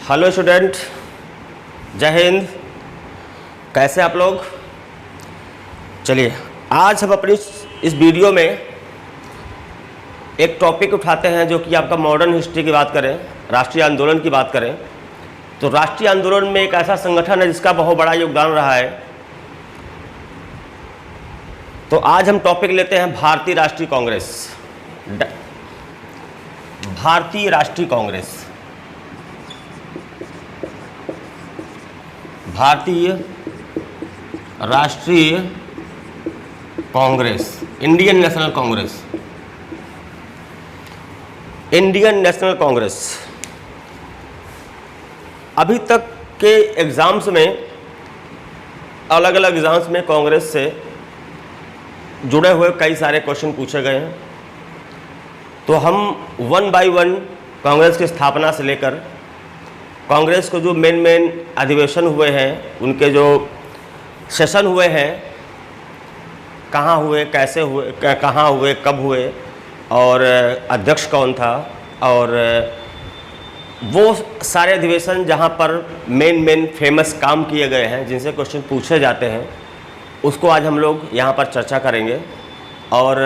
Hello student, जय हिंद। कैसे आप लोग? चलिए, आज हम अपनी इस वीडियो में एक टॉपिक उठाते हैं जो कि आपका मॉडर्न हिस्ट्री की बात करें, राष्ट्रीय आंदोलन की बात करें तो राष्ट्रीय आंदोलन में एक ऐसा संगठन है जिसका बहुत बड़ा योगदान रहा है। तो आज हम टॉपिक लेते हैं भारतीय राष्ट्रीय कांग्रेस। भारतीय राष्ट्रीय कांग्रेस, भारतीय राष्ट्रीय Congress, Indian national Congress, Indian national Congress. अभी तक के एग्ज़ाम्स में, अलग अलग एग्ज़ाम्स में कांग्रेस से जुड़े हुए कई सारे क्वेश्चन पूछे गए हैं। तो हम वन बाय वन कांग्रेस की स्थापना से लेकर कांग्रेस को जो मेन अधिवेशन हुए हैं, उनके जो सेशन हुए हैं, कहाँ हुए, कैसे हुए, कहाँ हुए, कब हुए और अध्यक्ष कौन था, और वो सारे अधिवेशन जहाँ पर मेन फेमस काम किए गए हैं, जिनसे क्वेश्चन पूछे जाते हैं, उसको आज हम लोग यहाँ पर चर्चा करेंगे। और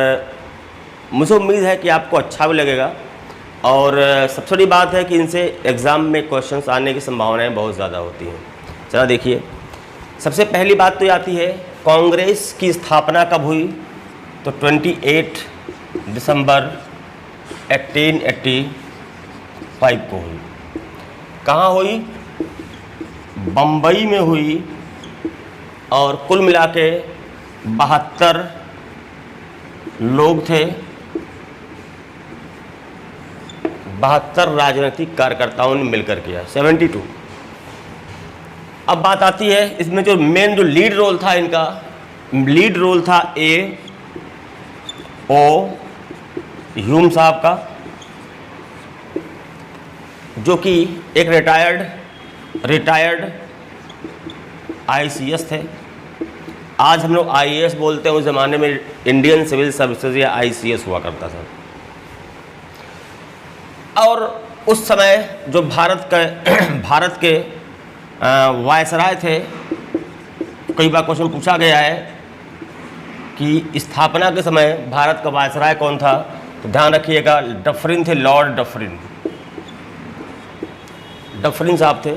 मुझे उम्मीद है कि आपको अच्छा भी लगेगा। और सबसे बड़ी बात है कि इनसे एग्ज़ाम में क्वेश्चंस आने की संभावनाएं बहुत ज़्यादा होती हैं। चलो देखिए, सबसे पहली बात तो ये आती है, कांग्रेस की स्थापना कब हुई? तो 28 दिसंबर 1885 को हुई। कहाँ हुई? बम्बई में हुई। और कुल मिला के 72 लोग थे, 72 राजनीतिक कार्यकर्ताओं ने मिलकर किया, 72। अब बात आती है, इसमें जो मेन जो लीड रोल था इनका, लीड रोल था A.O. ह्यूम साहब का, जो कि एक रिटायर्ड ICS थे। आज हम लोग IAS बोलते हैं, उस ज़माने में इंडियन सिविल सर्विसेज या ICS हुआ करता था। और उस समय जो भारत के वायसराय थे, कई बार क्वेश्चन पूछा गया है कि स्थापना के समय भारत का वायसराय कौन था, तो ध्यान रखिएगा, डफरिन थे, लॉर्ड डफरिन साहब थे।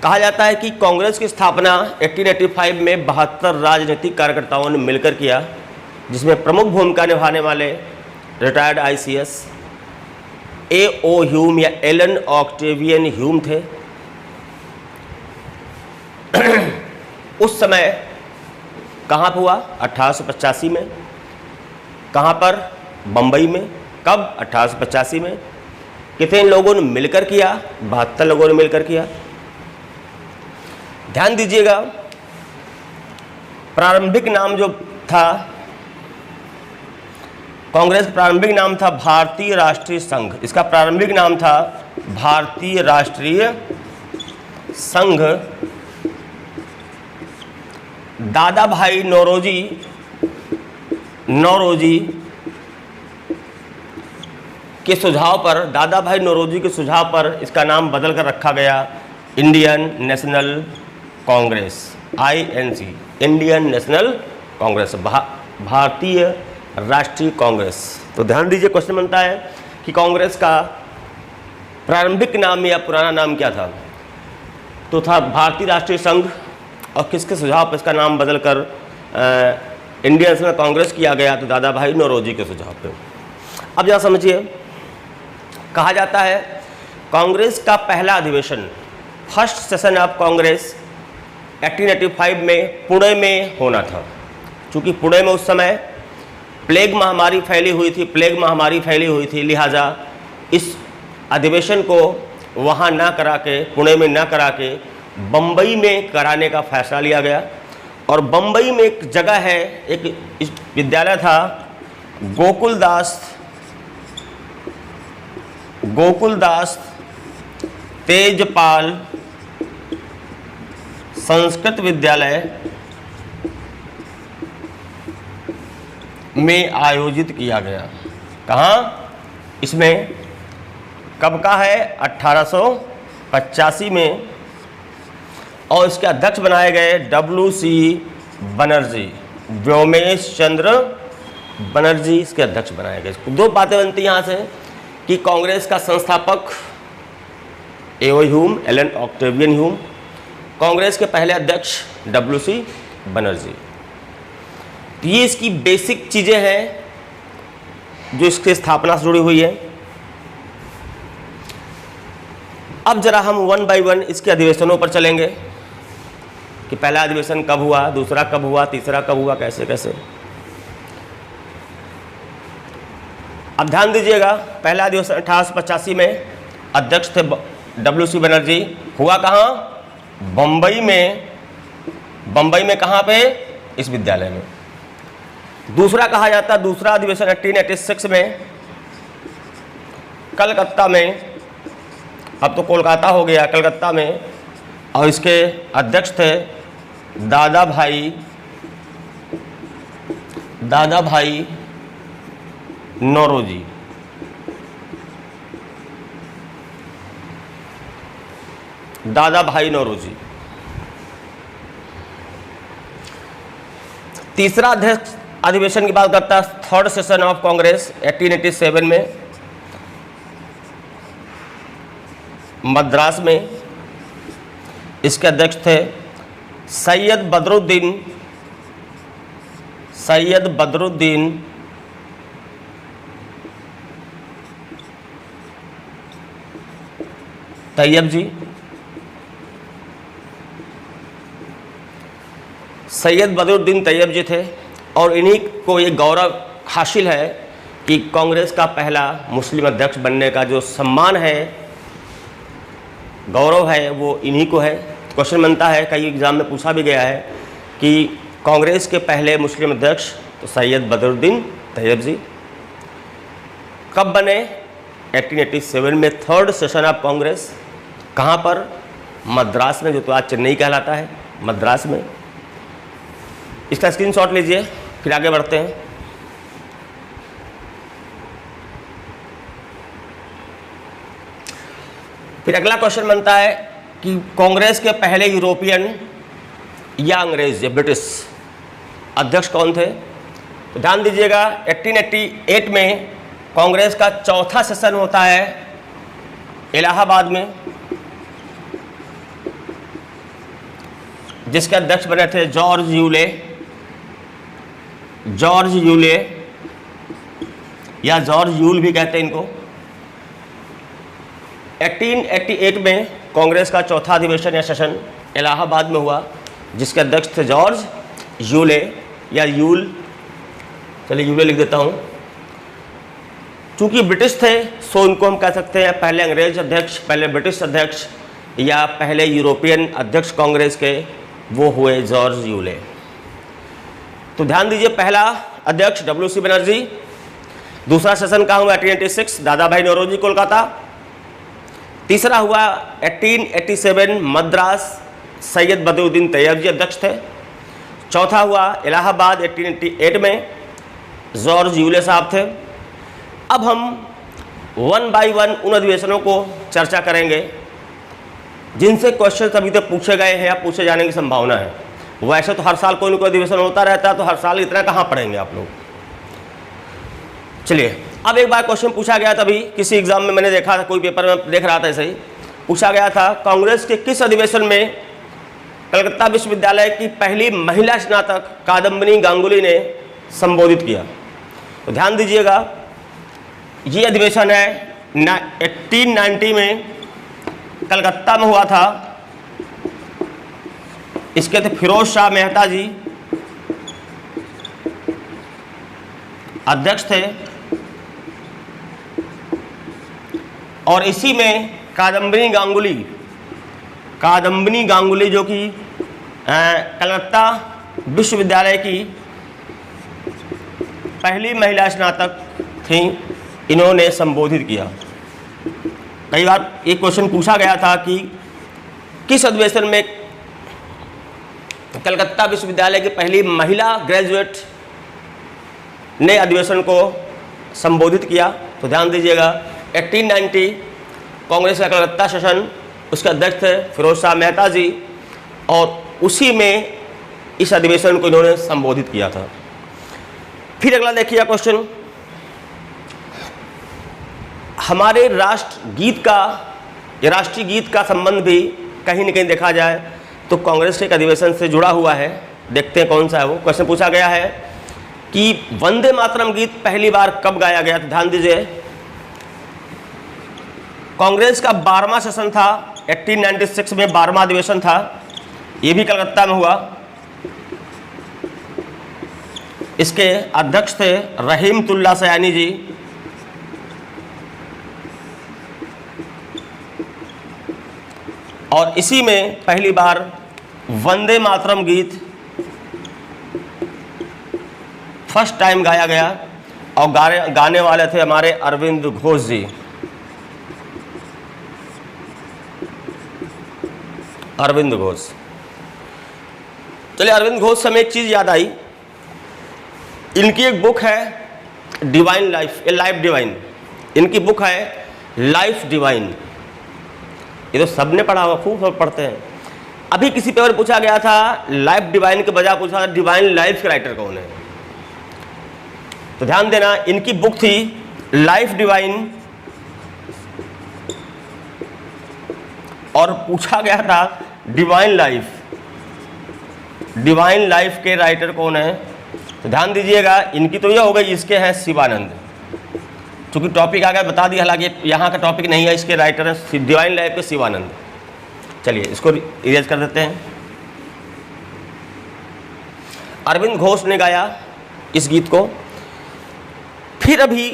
कहा जाता है कि कांग्रेस की स्थापना 1885 में 72 राजनीतिक कार्यकर्ताओं ने मिलकर किया, जिसमें प्रमुख भूमिका निभाने वाले रिटायर्ड ICS A.O. ह्यूम या एलन ऑक्टेवियन ह्यूम थे। उस समय कहाँ पर हुआ? 1885 में। कहाँ पर? बम्बई में। कब? 1885 में। कितने लोगों ने मिलकर किया? 72 लोगों ने मिलकर किया। ध्यान दीजिएगा, प्रारंभिक नाम जो था कांग्रेस का, प्रारंभिक नाम था भारतीय राष्ट्रीय संघ। इसका प्रारंभिक नाम था भारतीय राष्ट्रीय संघ। दादा भाई नौरोजी के सुझाव पर इसका नाम बदल कर रखा गया Indian national Congress, INC, Indian national Congress, भारतीय राष्ट्रीय कांग्रेस। तो ध्यान दीजिए, क्वेश्चन बनता है कि कांग्रेस का प्रारंभिक नाम या पुराना नाम क्या था? तो था भारतीय राष्ट्रीय संघ। और किसके सुझाव पर इसका नाम बदलकर इंडियन नेशनल कांग्रेस किया गया? तो दादा भाई नौरोजी के सुझाव पे। अब जरा समझिए, कहा जाता है कांग्रेस का पहला अधिवेशन, फर्स्ट सेशन ऑफ कांग्रेस 1885 में पुणे में होना था। चूँकि पुणे में उस समय प्लेग महामारी फैली हुई थी, लिहाजा इस अधिवेशन को वहाँ ना करा के, पुणे में ना करा के बम्बई में कराने का फैसला लिया गया। और बम्बई में एक जगह है, एक विद्यालय था, गोकुलदास तेजपाल संस्कृत विद्यालय में आयोजित किया गया। कहाँ? इसमें कब का है? 1885 में। और इसके अध्यक्ष बनाए गए WC बनर्जी, व्योमेश चंद्र बनर्जी इसके अध्यक्ष बनाए गए। दो बातें बनती हैं यहाँ से कि कांग्रेस का संस्थापक A O Hume, Allan Octavian Hume, Congress के पहले अध्यक्ष WC बनर्जी। तो ये इसकी बेसिक चीज़ें हैं जो इसकी स्थापना से जुड़ी हुई है। अब जरा हम वन बाय वन इसके अधिवेशनों पर चलेंगे कि पहला अधिवेशन कब हुआ, दूसरा कब हुआ, तीसरा कब हुआ, कैसे कैसे। अब ध्यान दीजिएगा, पहला अधिवेशन 1885 में, अध्यक्ष थे WC बनर्जी। हुआ कहाँ? बम्बई में। बम्बई में कहाँ पे? इस विद्यालय में। दूसरा कहा जाता है, दूसरा अधिवेशन 1886 में कलकत्ता में, अब तो कोलकाता हो गया, कलकत्ता में। और इसके अध्यक्ष थे दादा भाई नौरोजी। दादा भाई नौरोजी। तीसरा अध्यक्ष अधिवेशन की बात करता है, थर्ड सेशन ऑफ कांग्रेस 1887 में मद्रास में। इसके अध्यक्ष थे सैयद बदरुद्दीन तैयब जी। सैयद बदरुद्दीन तैयब जी थे और इन्हीं को ये गौरव हासिल है कि कांग्रेस का पहला मुस्लिम अध्यक्ष बनने का जो सम्मान है, गौरव है, वो इन्हीं को है। क्वेश्चन बनता है, कई एग्जाम में पूछा भी गया है कि कांग्रेस के पहले मुस्लिम अध्यक्ष तो सैयद बदरुद्दीन तैयब जी कब बने? 1887 में, थर्ड सेशन ऑफ कांग्रेस। कहाँ पर? मद्रास में, जो तो आज चेन्नई कहलाता है, मद्रास में। इसका स्क्रीनशॉट लीजिए, फिर आगे बढ़ते हैं। फिर अगला क्वेश्चन बनता है कि कांग्रेस के पहले यूरोपियन या अंग्रेज या ब्रिटिश अध्यक्ष कौन थे? तो ध्यान दीजिएगा, 1888 में कांग्रेस का चौथा सेशन होता है इलाहाबाद में, जिसके अध्यक्ष बने थे जॉर्ज यूले या जॉर्ज यूल भी कहते हैं इनको। 1888 में कांग्रेस का चौथा अधिवेशन या सेशन इलाहाबाद में हुआ, जिसके अध्यक्ष थे जॉर्ज यूले या यूल, चलिए यूले लिख देता हूँ। चूंकि ब्रिटिश थे सो इनको हम कह सकते हैं पहले अंग्रेज अध्यक्ष, पहले ब्रिटिश अध्यक्ष या पहले यूरोपियन अध्यक्ष कांग्रेस के, वो हुए जॉर्ज यूले। तो ध्यान दीजिए, पहला अध्यक्ष WC बनर्जी, दूसरा सेशन कहाँ हुआ? 1886 दादा भाई नौरोजी कोलकाता। तीसरा हुआ 1887 मद्रास, सैयद बदरुद्दीन तैयब जी अध्यक्ष थे। चौथा हुआ इलाहाबाद 1888 में, जॉर्ज यूले साहब थे। अब हम वन बाय वन उन अधिवेशनों को चर्चा करेंगे जिनसे क्वेश्चन अभी तक पूछे गए हैं या पूछे जाने की संभावना है। वैसे तो हर साल कोई ना कोई अधिवेशन होता रहता है, तो हर साल इतना कहाँ पढ़ेंगे आप लोग। चलिए, अब एक बार क्वेश्चन पूछा गया था, अभी किसी एग्जाम में मैंने देखा था, कोई पेपर में देख रहा था, ऐसे ही पूछा गया था, कांग्रेस के किस अधिवेशन में कलकत्ता विश्वविद्यालय की पहली महिला स्नातक कादम्बिनी गांगुली ने संबोधित किया? तो ध्यान दीजिएगा, ये अधिवेशन है 1890 में कलकत्ता में हुआ था। इसके थे फिरोज शाह मेहता जी अध्यक्ष थे, और इसी में कादम्बिनी गांगुली जो कि कलकत्ता विश्वविद्यालय की पहली महिला स्नातक थी, इन्होंने संबोधित किया। कई बार एक क्वेश्चन पूछा गया था कि किस अधिवेशन में कलकत्ता विश्वविद्यालय की पहली महिला ग्रेजुएट ने अधिवेशन को संबोधित किया? तो ध्यान दीजिएगा, 1890 कांग्रेस का कलकत्ता सेशन, उसके अध्यक्ष थे फिरोज शाह मेहता जी, और उसी में इस अधिवेशन को इन्होंने संबोधित किया था। फिर अगला देखिए क्वेश्चन, हमारे राष्ट्रगीत का या राष्ट्रीय गीत का संबंध भी कहीं न कहीं देखा जाए तो कांग्रेस के एक अधिवेशन से जुड़ा हुआ है। देखते हैं कौन सा है वो। क्वेश्चन पूछा गया है कि वंदे मातरम गीत पहली बार कब गाया गया? तो ध्यान दीजिए, कांग्रेस का 12वां सेशन था, 1896 में 12वां अधिवेशन था, ये भी कलकत्ता में हुआ। इसके अध्यक्ष थे रहीमतुल्लाह सयानी जी, और इसी में पहली बार वंदे मातरम गीत फर्स्ट टाइम गाया गया, और गाने वाले थे हमारे अरविंद घोष जी। अरविंद घोष। चलिए, अरविंद घोष से हमें एक चीज़ याद आई, इनकी एक बुक है डिवाइन लाइफ, ए लाइफ डिवाइन। इनकी बुक है लाइफ डिवाइन, ये तो सबने पढ़ा हुआ, खूब सब पढ़ते हैं। अभी किसी पेपर पूछा गया था लाइफ डिवाइन के बजाय पूछा डिवाइन लाइफ के राइटर कौन है, तो ध्यान देना, इनकी बुक थी लाइफ डिवाइन, और पूछा गया था डिवाइन लाइफ। डिवाइन लाइफ के राइटर कौन है? तो ध्यान दीजिएगा, इनकी तो यह हो गई, इसके हैं शिवानंद। चूंकि टॉपिक आ गया बता दिया, हालांकि यहाँ का टॉपिक नहीं है, इसके राइटर हैं डिवाइन लाइफ के शिवानंद। चलिए इसको इरेज कर देते हैं। अरविंद घोष ने गाया इस गीत को। फिर अभी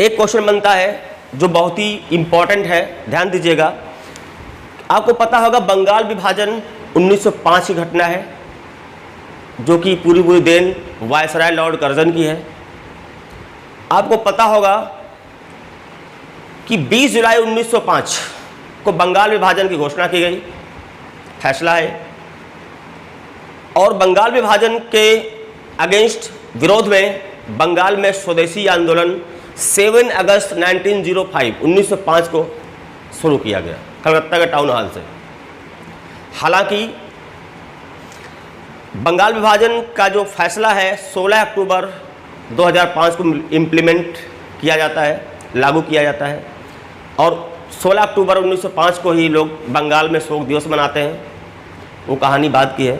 एक क्वेश्चन बनता है जो बहुत ही इंपॉर्टेंट है, ध्यान दीजिएगा। आपको पता होगा बंगाल विभाजन 1905 की घटना है, जो कि पूरी देन वायसराय लॉर्ड कर्जन की है। आपको पता होगा कि 20 जुलाई 1905 को बंगाल विभाजन की घोषणा की गई, फैसला है, और बंगाल विभाजन के अगेंस्ट विरोध में बंगाल में स्वदेशी आंदोलन 7 अगस्त 1905 को शुरू किया गया कलकत्ता के टाउन हॉल से। हालांकि बंगाल विभाजन का जो फैसला है 16 अक्टूबर 2005 को इम्प्लीमेंट किया जाता है, लागू किया जाता है, और 16 अक्टूबर 1905 को ही लोग बंगाल में शोक दिवस मनाते हैं। वो कहानी बात की है।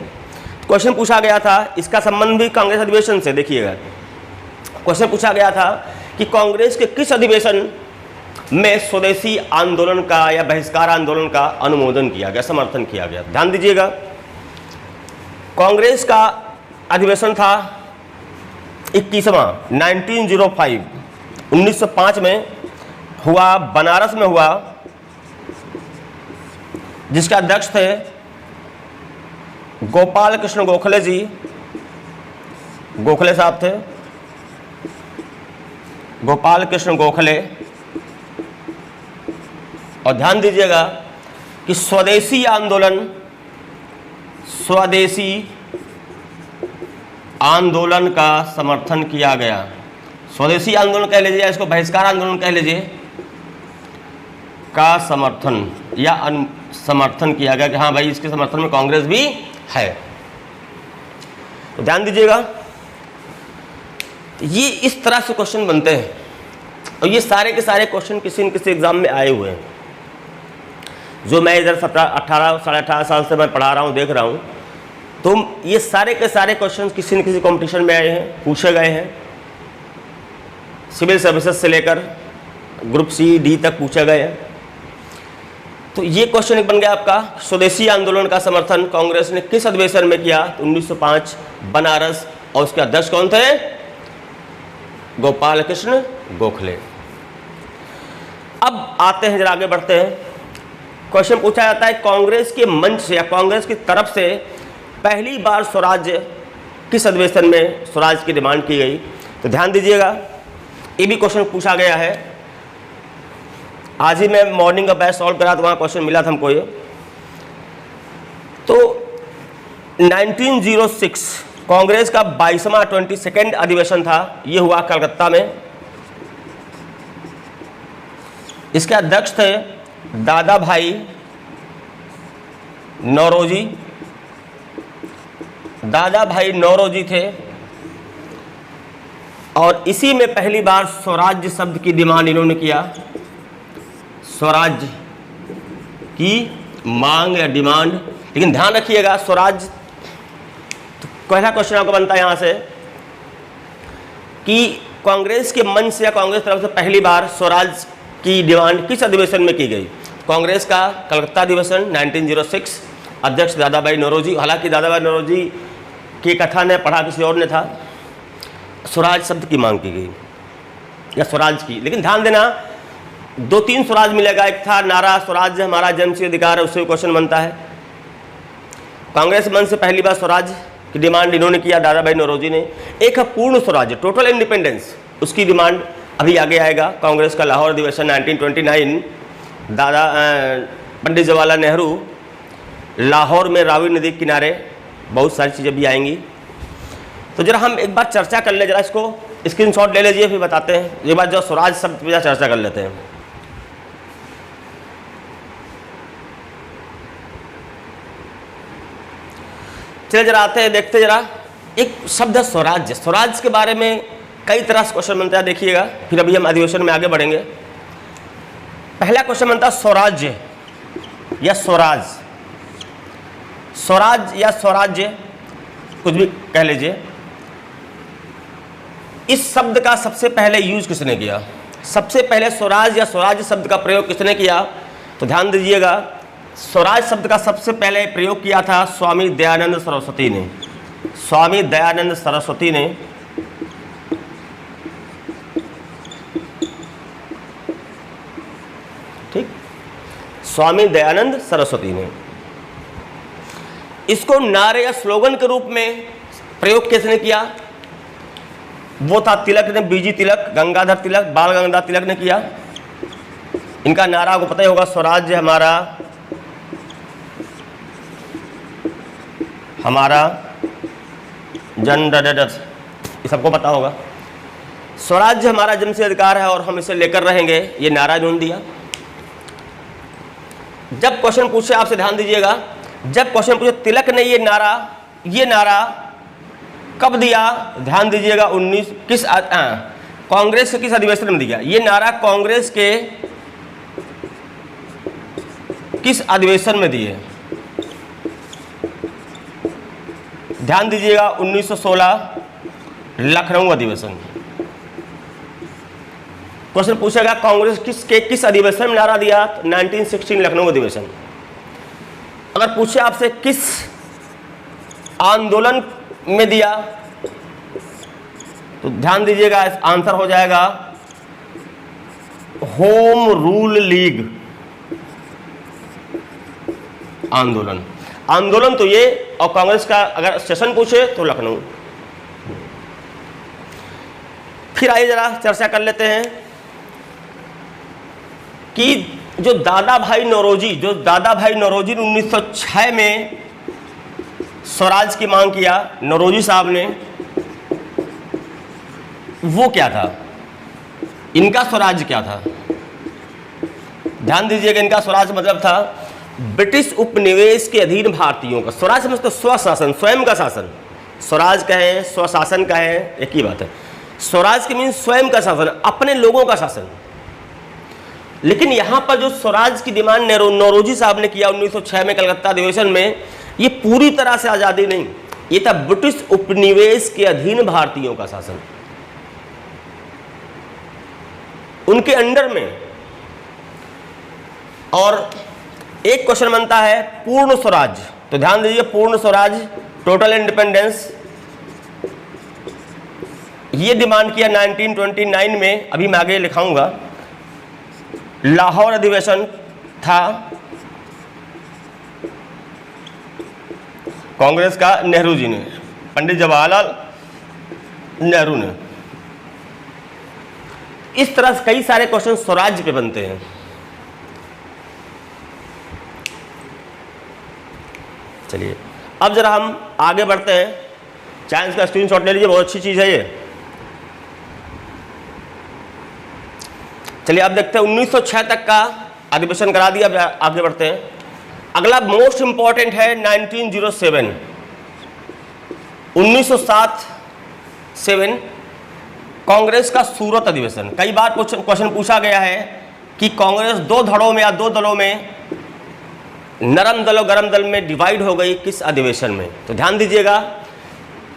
क्वेश्चन पूछा गया था, इसका संबंध भी कांग्रेस अधिवेशन से। देखिएगा, क्वेश्चन पूछा गया था कि कांग्रेस के किस अधिवेशन में स्वदेशी आंदोलन का या बहिष्कार आंदोलन का अनुमोदन किया गया, समर्थन किया गया? ध्यान दीजिएगा, कांग्रेस का अधिवेशन था 21वां 1905 1905 में हुआ, बनारस में हुआ, जिसके अध्यक्ष थे गोपाल कृष्ण गोखले जी, गोखले साहब थे, गोपाल कृष्ण गोखले। और ध्यान दीजिएगा कि स्वदेशी आंदोलन का समर्थन किया गया। स्वदेशी आंदोलन कह लीजिए, इसको बहिष्कार आंदोलन कह लीजिए, का समर्थन या समर्थन किया गया कि हाँ भाई इसके समर्थन में कांग्रेस भी है। तो ध्यान दीजिएगा, ये इस तरह से क्वेश्चन बनते हैं, और ये सारे के सारे क्वेश्चन किसी न किसी एग्जाम में आए हुए हैं। जो मैं इधर 18 साढ़े 18 साल से मैं पढ़ा रहा हूँ, देख रहा हूँ, तो ये सारे के सारे क्वेश्चन किसी न किसी कंपटीशन में आए हैं, पूछे गए हैं। सिविल सर्विसेज से लेकर ग्रुप सी डी तक पूछे गए हैं। तो ये क्वेश्चन एक बन गया आपका, स्वदेशी आंदोलन का समर्थन कांग्रेस ने किस अधिवेशन में किया? 1905 बनारस, और उसके अध्यक्ष कौन थे? गोपाल कृष्ण गोखले। अब आते हैं, जरा आगे बढ़ते हैं। क्वेश्चन पूछा जाता है कांग्रेस के मंच से या कांग्रेस की तरफ से पहली बार स्वराज्य किस अधिवेशन में स्वराज की डिमांड की गई? तो ध्यान दीजिएगा, ये भी क्वेश्चन पूछा गया है। आज ही मैं मॉर्निंग का बैच सॉल्व करा तो वहाँ क्वेश्चन मिला था हमको ये। तो 1906 कांग्रेस का 22वां 22nd अधिवेशन था, ये हुआ कलकत्ता में। इसके अध्यक्ष थे दादा भाई नौरोजी। दादा भाई नौरोजी थे और इसी में पहली बार स्वराज्य शब्द की डिमांड इन्होंने किया। स्वराज्य की मांग या डिमांड। लेकिन ध्यान रखिएगा स्वराज्य, तो पहला क्वेश्चन आपको बनता है यहां से कि कांग्रेस के मंच से या कांग्रेस तरफ से पहली बार स्वराज की डिमांड किस अधिवेशन में की गई। कांग्रेस का कलकत्ता अधिवेशन 1906, अध्यक्ष दादा भाई नौरोजी। हालांकि दादा भाई नौरोजी की कथा ने पढ़ा किसी और ने था। स्वराज शब्द की मांग की गई या स्वराज की। लेकिन ध्यान देना 2-3 स्वराज मिलेगा। एक था नारा स्वराज हमारा जन्मसिद्ध अधिकार है, उससे क्वेश्चन बनता है। कांग्रेस मंच से पहली बार स्वराज की डिमांड इन्होंने किया दादा भाई नौरोजी ने। एक है पूर्ण स्वराज्य, टोटल इंडिपेंडेंस, उसकी डिमांड अभी आगे आएगा। कांग्रेस का लाहौर अधिवेशन 1929, दादा पंडित जवाहरलाल नेहरू लाहौर में रावी नदी के किनारे, बहुत सारी चीज़ें भी आएंगी। तो जरा हम एक बार चर्चा कर ले, जरा इसको स्क्रीनशॉट ले लीजिए, फिर बताते हैं। एक बार जो स्वराज शब्द पर चर्चा कर लेते हैं। चलिए जरा आते हैं, देखते जरा। एक शब्द है स्वराज्य। स्वराज के बारे में कई तरह से क्वेश्चन बनता है, देखिएगा। फिर अभी हम अधिवेशन में आगे बढ़ेंगे। पहला क्वेश्चन बनता है स्वराज्य या स्वराज। स्वराज या स्वराज्य कुछ भी कह लीजिए। इस शब्द का सबसे पहले यूज किसने किया? सबसे पहले स्वराज या स्वराज्य शब्द का प्रयोग किसने किया? तो ध्यान दीजिएगा, स्वराज शब्द का सबसे पहले प्रयोग किया था स्वामी दयानंद सरस्वती ने। स्वामी दयानंद सरस्वती ने ठीक, स्वामी दयानंद सरस्वती ने इसको नारे या स्लोगन के रूप में प्रयोग किसने किया? वो था तिलक ने, बीजी तिलक, गंगाधर तिलक, बाल गंगाधर तिलक ने किया। इनका नारा आपको पता ही होगा, स्वराज्य हमारा हमारा जन ये सबको पता होगा। स्वराज्य हमारा जन्मसिद्ध अधिकार है और हम इसे लेकर रहेंगे, ये नारा इन्होंने दिया। जब क्वेश्चन पूछे आपसे, ध्यान दीजिएगा, जब क्वेश्चन पूछे तिलक ने ये नारा कब दिया? ध्यान दीजिएगा, कांग्रेस के किस अधिवेशन में दिया? ये नारा कांग्रेस के किस अधिवेशन में दिए? ध्यान दीजिएगा, 1916 लखनऊ अधिवेशन। क्वेश्चन पूछेगा कांग्रेस किस अधिवेशन में नारा दिया? 1916 लखनऊ अधिवेशन। अगर पूछे आपसे किस आंदोलन में दिया, तो ध्यान दीजिएगा, आंसर हो जाएगा होम रूल लीग आंदोलन। आंदोलन तो ये, और कांग्रेस का अगर सेशन पूछे तो लखनऊ। फिर आइए जरा चर्चा कर लेते हैं कि जो दादा भाई नौरोजी ने 1906 में स्वराज की मांग किया, नौरोजी साहब ने, वो क्या था? इनका स्वराज क्या था? ध्यान दीजिएगा, इनका स्वराज मतलब था ब्रिटिश उपनिवेश के अधीन भारतीयों का। स्वराज समझते स्वशासन, स्वयं का शासन। स्वराज कहें, स्वशासन कहें, एक ही बात है। स्वराज के मीन स्वयं का शासन, अपने लोगों का शासन। लेकिन यहां पर जो स्वराज की डिमांड नौरोजी साहब ने किया 1906 में कलकत्ता अधिवेशन में, ये पूरी तरह से आजादी नहीं, ये था ब्रिटिश उपनिवेश के अधीन भारतीयों का शासन, उनके अंडर में। और एक क्वेश्चन बनता है पूर्ण स्वराज। तो ध्यान दीजिए, पूर्ण स्वराज, टोटल इंडिपेंडेंस, ये डिमांड किया 1929 में। अभी मैं आगे लिखाऊंगा। लाहौर अधिवेशन था कांग्रेस का, नेहरू जी ने, पंडित जवाहरलाल नेहरू ने। इस तरह से कई सारे क्वेश्चन स्वराज्य पे बनते हैं। चलिए अब जरा हम आगे बढ़ते हैं। चाहे इसका स्क्रीनशॉट ले लीजिए, बहुत अच्छी चीज है ये। चलिए आप देखते हैं 1906 तक का अधिवेशन करा दिया। अब आगे बढ़ते हैं। अगला मोस्ट इंपॉर्टेंट है 1907 1907 कांग्रेस का सूरत अधिवेशन। कई बार क्वेश्चन पूछा गया है कि कांग्रेस दो धड़ों में या दो दलों में, नरम दल और गरम दल में डिवाइड हो गई किस अधिवेशन में। तो ध्यान दीजिएगा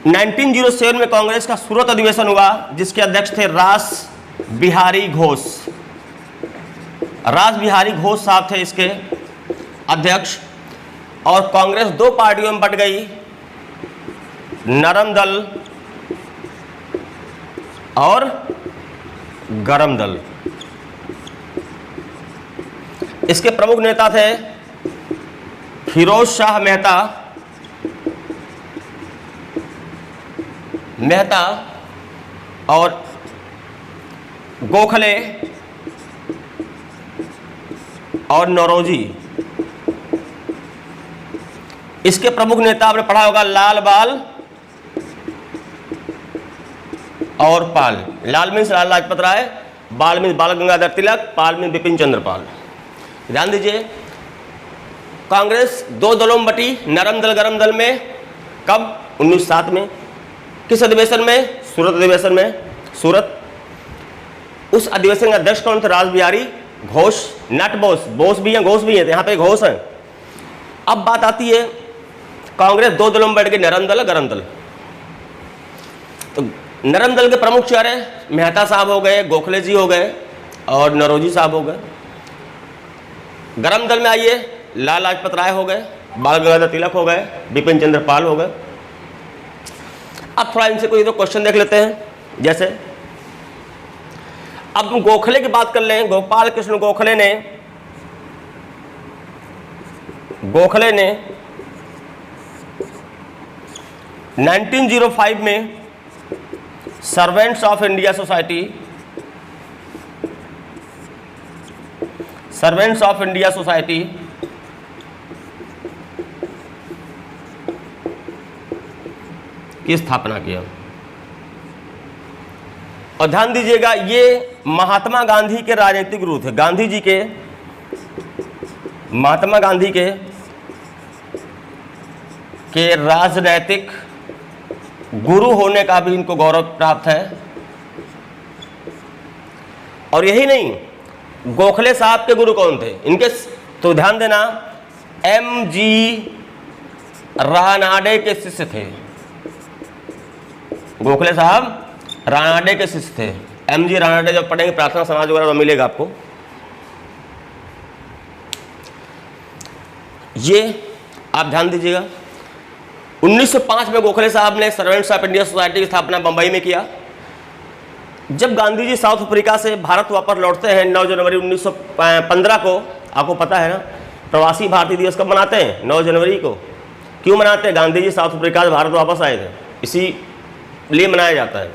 1907 में कांग्रेस का सूरत अधिवेशन हुआ, जिसके अध्यक्ष थे रास बिहारी घोष। रास बिहारी घोष साहब थे इसके अध्यक्ष। और कांग्रेस दो पार्टियों में बंट गई, नरम दल और गरम दल। इसके प्रमुख नेता थे फिरोज शाह मेहता और गोखले और नौरोजी। इसके प्रमुख नेता आपने पढ़ा होगा लाल बाल और पाल। लाल मीन्स लाल लाजपत राय, बाल मीन्स बाल गंगाधर तिलक, पाल मीन्स बिपिन चंद्र पाल। ध्यान दीजिए कांग्रेस दो दलों में बटी, नरम दल गरम दल में। कब? 1907 में। किस अधिवेशन में? सूरत अधिवेशन में। सूरत। उस अधिवेशन के अध्यक्ष कौन थे? रास बिहारी घोष। नट बोस, बोस भी हैं घोष भी हैं, यहाँ पे घोष हैं। अब बात आती है कांग्रेस दो दलों में बैठ गई, नरम दल और गरम दल। तो नरम दल के प्रमुख चेहरे मेहता साहब हो गए, गोखले जी हो गए और नौरोजी साहब हो गए। गरम दल में आइए, लाल लाजपत राय हो गए, बाल गंगाधर तिलक हो गए, बिपिन चंद्र पाल हो गए। अब थोड़ा इनसे कोई तो क्वेश्चन देख लेते हैं। जैसे अब हम गोखले की बात कर लें। गोपाल कृष्ण गोखले ने 1905 में सर्वेंट्स ऑफ इंडिया सोसाइटी की स्थापना किया। और ध्यान दीजिएगा ये महात्मा गांधी के राजनीतिक गुरु थे। महात्मा गांधी के राजनैतिक गुरु होने का भी इनको गौरव प्राप्त है। और यही नहीं, गोखले साहब के गुरु कौन थे इनके? तो ध्यान देना, M.G. रानाडे के शिष्य थे। गोखले साहब रानाडे के शिष्य थे। M.G. रानाडे जब पढ़ेंगे प्रार्थना समाज वगैरह तो मिलेगा आपको। ये आप ध्यान दीजिएगा 1905 में गोखले साहब ने सर्वेंट्स ऑफ इंडिया सोसाइटी की स्थापना बंबई में किया। जब गांधी जी साउथ अफ्रीका से भारत वापस लौटते हैं 9 जनवरी 1915 को, आपको पता है ना प्रवासी भारतीय दिवस कब मनाते हैं? 9 जनवरी को। क्यों मनाते हैं? गांधी जी साउथ अफ्रीका से भारत वापस आए थे, इसीलिए मनाया जाता है।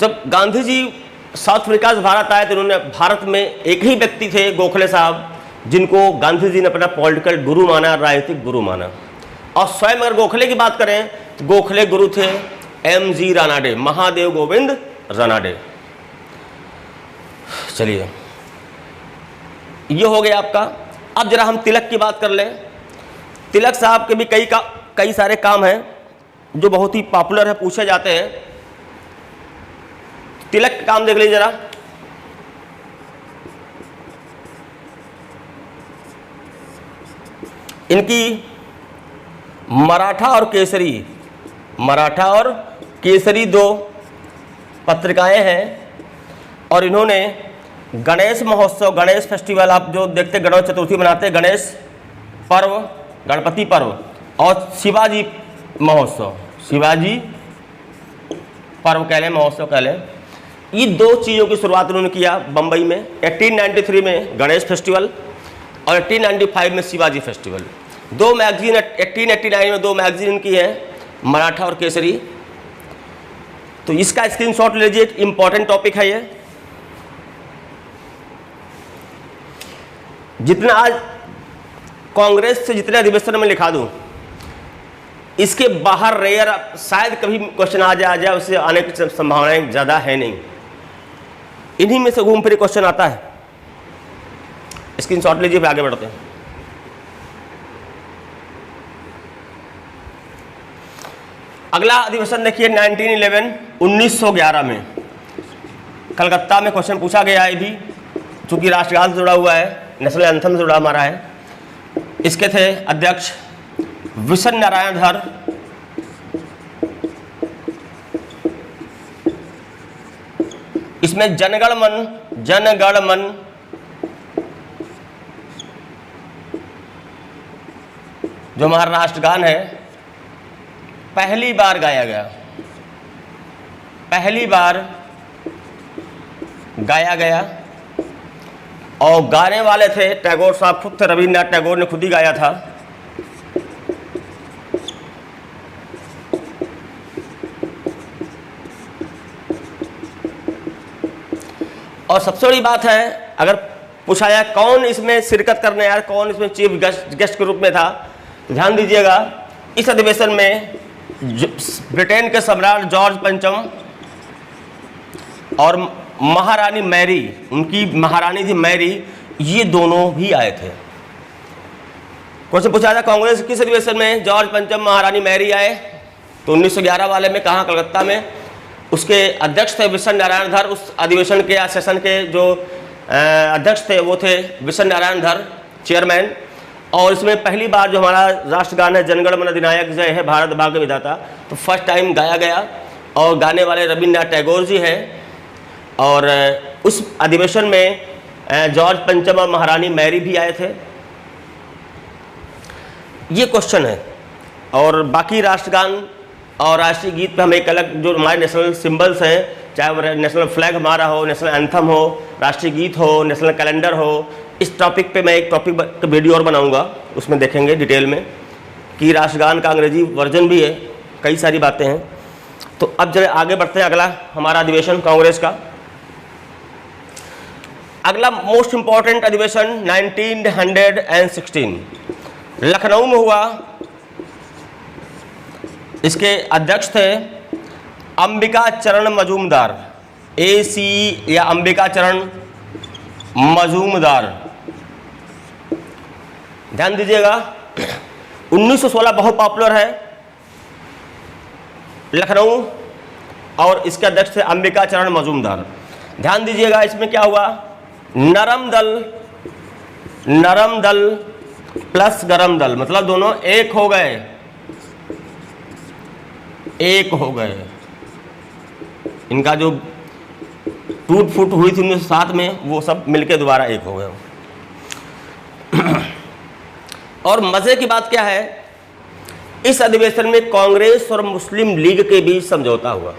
जब गांधी जी साउथ अफ्रीका से भारत आए तो उन्होंने भारत में एक ही व्यक्ति थे गोखले साहब, जिनको गांधी जी ने अपना पॉलिटिकल गुरु माना, राजनीतिक गुरु माना। और स्वयं अगर गोखले की बात करें तो गोखले गुरु थे M.G. रानाडे, महादेव गोविंद रानाडे। चलिए ये हो गया आपका। अब जरा हम तिलक की बात कर लें। तिलक साहब के भी कई सारे काम हैं जो बहुत ही पॉपुलर है, पूछे जाते हैं। तिलक का काम देख लीजिए जरा। इनकी मराठा और केसरी दो पत्रिकाएं हैं। और इन्होंने गणेश महोत्सव, गणेश फेस्टिवल, आप जो देखते गणेश चतुर्थी मनाते हैं, गणेश पर्व, गणपति पर्व और शिवाजी महोत्सव, शिवाजी पर्व कह लें, महोत्सव कह लें, ये दो चीज़ों की शुरुआत उन्होंने किया बम्बई में। 1893 में गणेश फेस्टिवल और 1895 में शिवाजी फेस्टिवल। दो मैगजीन 1889 में दो मैगजीन की है, मराठा और केसरी। तो इसका स्क्रीनशॉट लीजिए, एक इंपॉर्टेंट टॉपिक है ये। जितना आज कांग्रेस से जितने अधिवेशन में लिखा दूं, इसके बाहर रेयर शायद कभी क्वेश्चन आ जाए, उससे आने की संभावनाएं ज़्यादा है नहीं। इन्हीं में से घूम फिर क्वेश्चन आता है। स्क्रीनशॉट लीजिए, फिर आगे बढ़ते हैं। अगला अधिवेशन देखिए 1911 1911 में कलकत्ता में क्वेश्चन पूछा गया है। भी चूंकि राष्ट्रगान से जुड़ा हुआ है, नेशनल एंथम से जुड़ा हमारा है। इसके थे अध्यक्ष विशन नारायण धर, इसमें जनगण मन जो हमारा राष्ट्रगान है पहली बार गाया गया और गाने वाले थे टैगोर साहब खुद थे, रविन्द्रनाथ टैगोर ने खुद ही गाया था। और सबसे बड़ी बात है, अगर पूछा जाए कौन इसमें शिरकत करने आया, कौन इसमें चीफ गेस्ट के रूप में था, तो ध्यान दीजिएगा इस अधिवेशन में ब्रिटेन के सम्राट जॉर्ज पंचम और महारानी मैरी, उनकी महारानी थी मैरी, ये दोनों भी आए थे। क्वेश्चन पूछा था कांग्रेस किस अधिवेशन में जॉर्ज पंचम महारानी मैरी आए, तो 1911 वाले में कहाँ, कलकत्ता में। उसके अध्यक्ष थे विशन नारायण धर, उस अधिवेशन के या सेशन के जो अध्यक्ष थे वो थे विशन नारायण धर, चेयरमैन। और इसमें पहली बार जो हमारा राष्ट्रगान है जनगण मन अधिनायक जय है भारत भाग्य विधाता, तो फर्स्ट टाइम गाया गया और गाने वाले रविन्द्रनाथ टैगोर जी हैं। और उस अधिवेशन में जॉर्ज पंचम और महारानी मैरी भी आए थे। ये क्वेश्चन है। और बाकी राष्ट्रगान और राष्ट्रीय गीत पे हम एक अलग जो हमारे नेशनल सिंबल्स हैं, चाहे वो नेशनल फ्लैग हमारा हो, नेशनल एंथम हो, राष्ट्रीय गीत हो, नेशनल कैलेंडर हो, इस टॉपिक पे मैं एक टॉपिक का वीडियो और बनाऊंगा, उसमें देखेंगे डिटेल में कि राष्ट्रगान का अंग्रेजी वर्जन भी है, कई सारी बातें हैं। तो अब जरा आगे बढ़ते हैं। अगला हमारा अधिवेशन कांग्रेस का, अगला मोस्ट इंपॉर्टेंट अधिवेशन 1916 लखनऊ में हुआ। इसके अध्यक्ष थे अंबिका चरण मजूमदार, AC या अंबिका चरण मजूमदार। ध्यान दीजिएगा 1916 बहुत पॉपुलर है लखनऊ, और इसके अध्यक्ष थे अंबिका चरण मजूमदार। ध्यान दीजिएगा इसमें क्या हुआ, नरम दल प्लस गरम दल, मतलब दोनों एक हो गए। इनका जो टूट फूट हुई थी 1907 में, वो सब मिलके दोबारा एक हो गए। और मजे की बात क्या है, इस अधिवेशन में कांग्रेस और मुस्लिम लीग के बीच समझौता हुआ,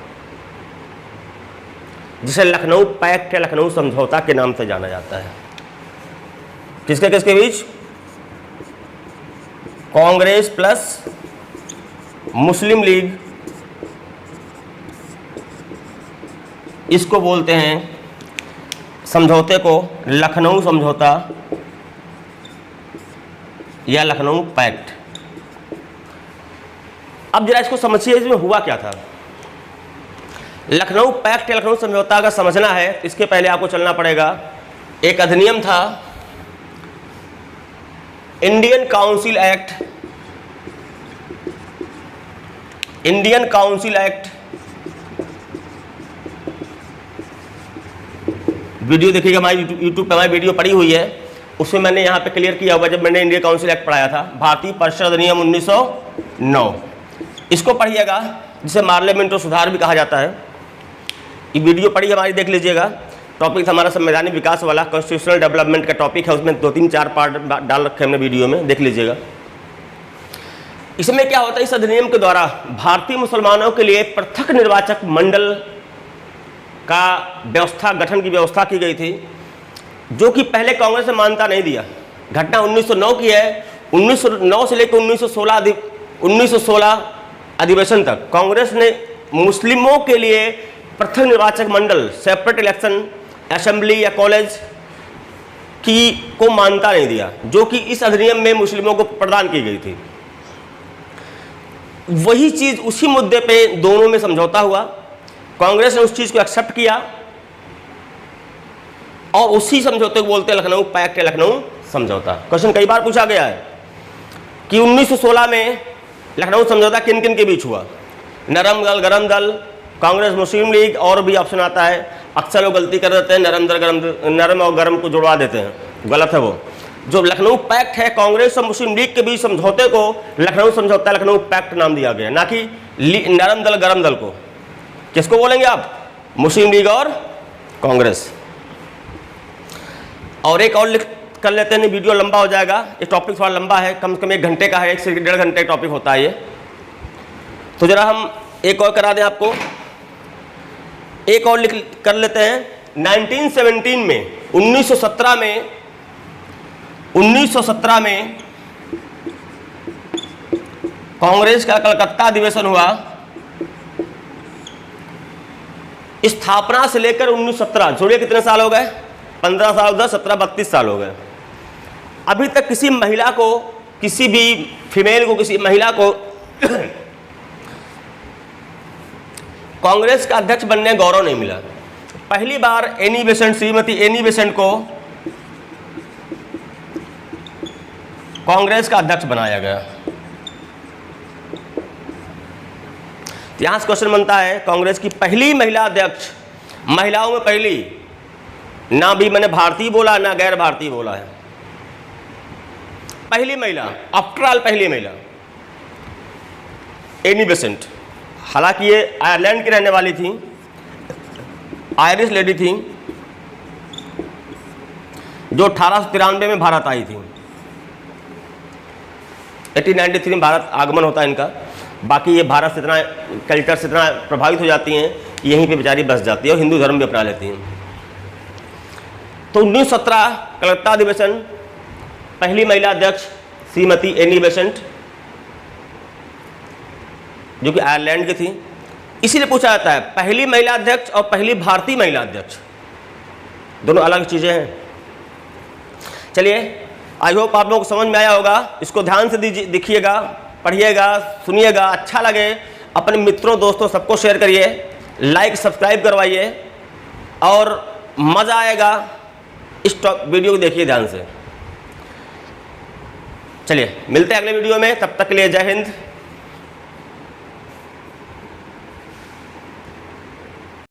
जिसे लखनऊ पैक्ट या लखनऊ समझौता के नाम से जाना जाता है। किसके बीच, कांग्रेस प्लस मुस्लिम लीग, इसको बोलते हैं समझौते को लखनऊ समझौता या लखनऊ पैक्ट। अब जरा इसको समझिए, इसमें हुआ क्या था। लखनऊ पैक्ट या लखनऊ समझौता अगर समझना है, इसके पहले आपको चलना पड़ेगा, एक अधिनियम था इंडियन काउंसिल एक्ट। वीडियो देखिएगा, हमारी यूट्यूब पे हमारी वीडियो पड़ी हुई है, उसमें मैंने यहाँ पे क्लियर किया हुआ जब मैंने इंडियन काउंसिल एक्ट पढ़ाया था, भारतीय परिषद अधिनियम 1909। इसको पढ़िएगा, जिसे पार्लियामेंट और सुधार भी कहा जाता है। ये वीडियो पढ़ी हमारी, देख लीजिएगा। टॉपिक था हमारा संवैधानिक विकास वाला, कॉन्स्टिट्यूशनल डेवलपमेंट का टॉपिक है, उसमें 2-3-4 पार्ट डाल रखे हमने वीडियो में, देख लीजिएगा। इसमें क्या होता है, इस अधिनियम के द्वारा भारतीय मुसलमानों के लिए पृथक निर्वाचक मंडल का गठन की व्यवस्था की गई थी, जो कि पहले कांग्रेस ने मान्यता नहीं दिया। घटना 1909 की है। 1909 से लेकर 1916 अधिवेशन तक कांग्रेस ने मुस्लिमों के लिए पृथक निर्वाचक मंडल, सेपरेट इलेक्शन असेंबली या कॉलेज की को मान्यता नहीं दिया, जो कि इस अधिनियम में मुस्लिमों को प्रदान की गई थी। वही चीज, उसी मुद्दे पे दोनों में समझौता हुआ। कांग्रेस ने उस चीज को एक्सेप्ट किया और उसी समझौते को बोलते हैं लखनऊ पैक्ट या लखनऊ समझौता। क्वेश्चन कई बार पूछा गया है कि 1916 में लखनऊ समझौता किन किन के बीच हुआ? नरम दल, गरम दल, कांग्रेस, मुस्लिम लीग, और भी ऑप्शन आता है। अक्सर लोग गलती कर देते हैं, नरम और गरम को जुड़वा देते हैं, गलत है वो। जो लखनऊ पैक्ट है, कांग्रेस और मुस्लिम लीग के बीच समझौते को लखनऊ समझौता, लखनऊ पैक्ट नाम दिया गया, ना कि नरम दल गरम दल को। किसको बोलेंगे आप? मुस्लिम लीग और कांग्रेस। और एक और लिख कर लेते हैं, वीडियो लंबा हो जाएगा, ये टॉपिक थोड़ा लंबा है, कम से कम 1 घंटे का है, 1 से 1.5 घंटे का टॉपिक होता है ये। तो जरा हम एक और करा दें आपको, एक और लिख कर लेते हैं। 1917 में 1917 में कांग्रेस का कलकत्ता अधिवेशन हुआ। स्थापना से लेकर 1917 जोड़िए कितने साल हो गए? 15 साल, 10, 17, 32 साल हो गए। अभी तक किसी महिला को, किसी भी फीमेल को, किसी महिला को कांग्रेस का अध्यक्ष बनने का गौरव नहीं मिला। पहली बार Annie Besant, Shrimati Annie Besant को कांग्रेस का अध्यक्ष बनाया गया। यहां से क्वेश्चन बनता है, कांग्रेस की पहली महिला अध्यक्ष, महिलाओं में पहली, ना भी मैंने भारतीय बोला ना गैर भारतीय बोला है, पहली महिला, आफ्टर ऑल पहली महिला एनी बेसेंट। हालांकि ये आयरलैंड की रहने वाली थी, आयरिश लेडी थी, जो 1893 में भारत आई थी। 1893 में भारत आगमन होता है इनका। बाकी ये भारत से इतना, कल्चर से इतना प्रभावित हो जाती हैं, यहीं पे बेचारी बस जाती है और हिंदू धर्म भी अपना लेती हैं। तो 1917 कलकत्ता अधिवेशन, पहली महिला अध्यक्ष श्रीमती एनी बेसेंट, जो कि आयरलैंड की थी। इसीलिए पूछा जाता है पहली महिला अध्यक्ष और पहली भारतीय महिला अध्यक्ष, दोनों अलग चीजें हैं। चलिए, आई होप आप लोगों को समझ में आया होगा। इसको ध्यान से देखिएगा, पढ़िएगा, सुनिएगा, अच्छा लगे अपने मित्रों, दोस्तों सबको शेयर करिए, लाइक सब्सक्राइब करवाइए और मज़ा आएगा। इस वीडियो को देखिए ध्यान से। चलिए, मिलते हैं अगले वीडियो में, तब तक के लिए जय हिंद।